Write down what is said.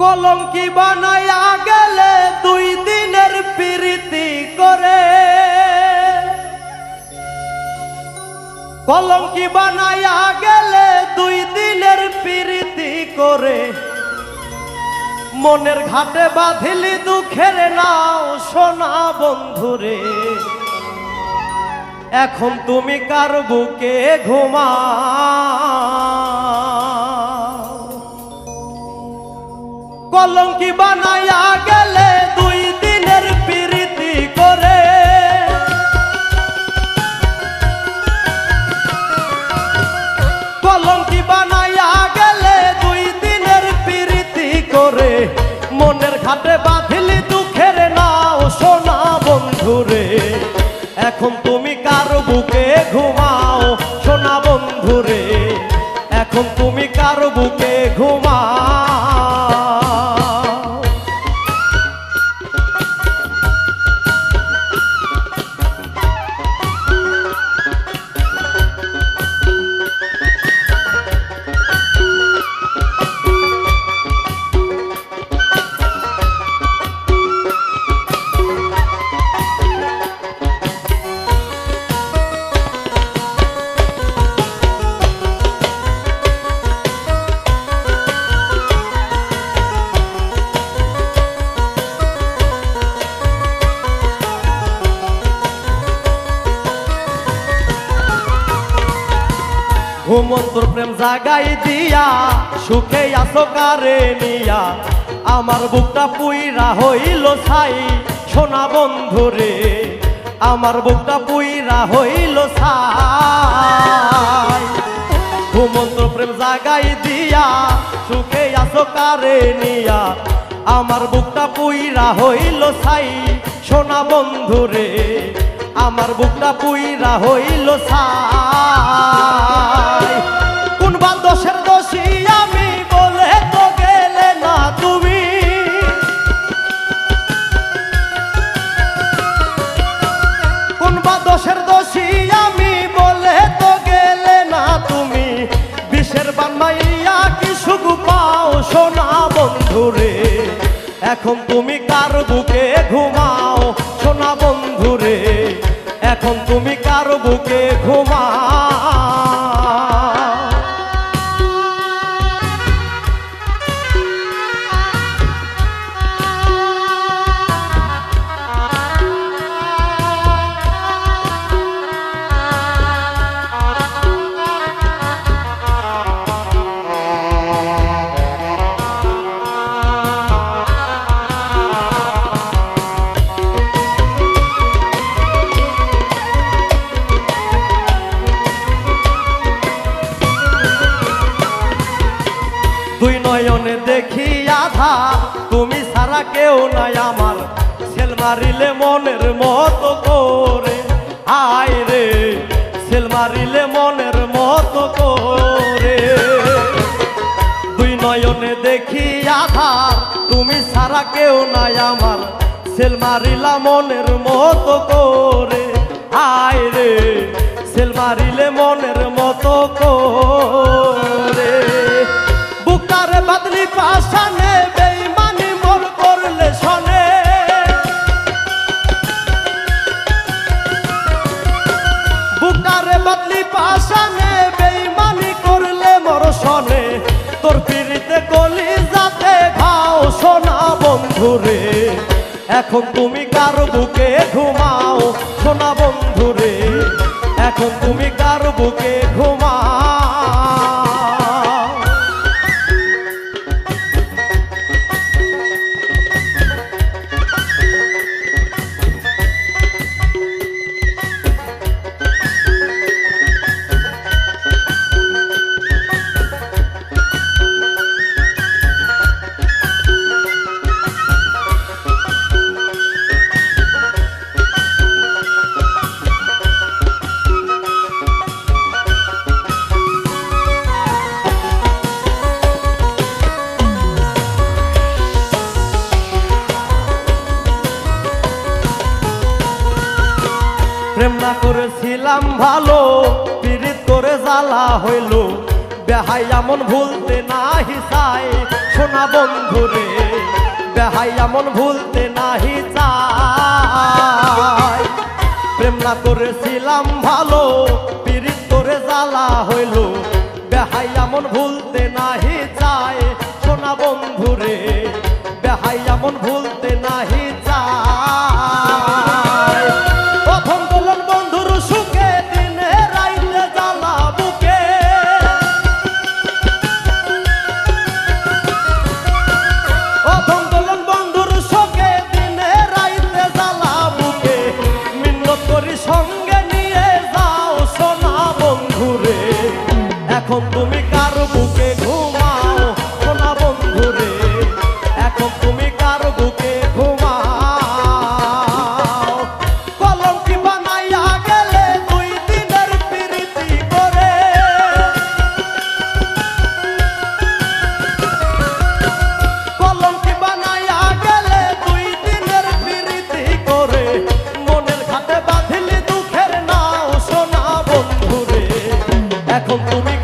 কলঙ্কি বানাইয়া গেলে 2 দিনের প্রীতি করে, কলঙ্কি বানাইয়া গেলে 2 দিনের প্রীতি করে, মনের ঘাটে বাঁধিলি দুঃখের নাও সোনা বন্ধুরে। এখন তুমি কার বুকে ঘুমাও? কলঙ্কি বানাইয়া গেলে 2 দিনের প্রীতি করে, কলঙ্কি বানাইয়া গেলে 2 দিনের প্রীতি করে, মনের ঘাটে বাঁধিলি দুঃখের নাও সোনা বন্ধুরে। এখন তুমি কার বুকে ঘুমাও সোনা বন্ধুরে? এখন তুমি কার বুকে ঘুমাও? ঘুমন্তর প্রেম জাগাই দিয়া সুখে আসো কারে নিয়া, আমার বুকটা পুইরা হইল ছাই সোনা বন্ধুরে। আমার বুকটা পুইরা হইল ছাই। ঘুমন্তর প্রেম জাগাই দিয়া সুখে আসো কারে নিয়া, আমার বুকটা পুইরা হইল ছাই সোনা বন্ধুরে। আমার বুকটা পুইরা হইল ছাই। কোন বা দোষের দোষী আমি বলে তো গেলে না তুমি, কোন বা দোষের দোষী আমি বলে তো গেলে না তুমি। বিষের বানাইয়া কি সুখ পাও সোনা বন্ধুরে? এখন তুমি কার বুকে ঘুমাও সোনা বন্ধুরে? এখন তুমি কার বুকে ঘুমাও? দুই নয়নে দেখি আধা, তুমি ছাড়া কেউ নাই আমার। সেল মারিলে মনের মতো করে, হায় রে সেল মারিলে মনের মতো করে। দুই নয়নে দেখি আধা, তুমি ছাড়া কেউ নাই আমার। সেল মারিলা মনের মতো করে, হায় রে সেল মারিলে মনের মতো করে। বুকারে বাদলি পাশানে বেঈমানি মোর করলে শোনে, বুকারে বাদলি পাশানে বেঈমানি করলে মোর শোনে। তোর পিরিতে গলি যাতে ঘাও সোনা বন্ধুরে। এখন তুমি কার বুকে ঘুমাও সোনা বন্ধুরে? এখন তুমি কার বুকে ঘুমাও? প্রেম না করেছিলাম ভালো, পীড়িত করে জ্বালা হইল। বেহাই এমন ভুলতে নাহি চাই সোনা বন্ধুরে বেহাই এমন ভুলতে নাহি চাই প্রেম না করেছিলাম ভালো পিরিত করে জ্বালা হইল বেহাই এমন ভুলতে নাহি চাই সোনা বন্ধুরে বেহাই এমন ভুলতে নাহি চাই প্রথম দোলন বন্ধুর সুখে দিনে রাইতে জ্বালা বুকে প্রথম দোলন বন্ধুর সুখে দিনে রাইতে জ্বালা বুকে মিন্নত করি সঙ্গে নিয়ে যাও সোনা বন্ধুরে এখন তুমি কার বুকে ঘুমাও সোনা বন্ধুরে এখন তুমি কার বুকে ঘুমাও কলঙ্কি বানাইয়া গেলে 2 দিনের প্রীতি করে কলঙ্কি বানাইয়া গেলে 2 দিনের প্রীতি করে মনের ঘাটে বাঁধিলি দুঃখের নাও সোনা বন্ধুরে এখন তুমি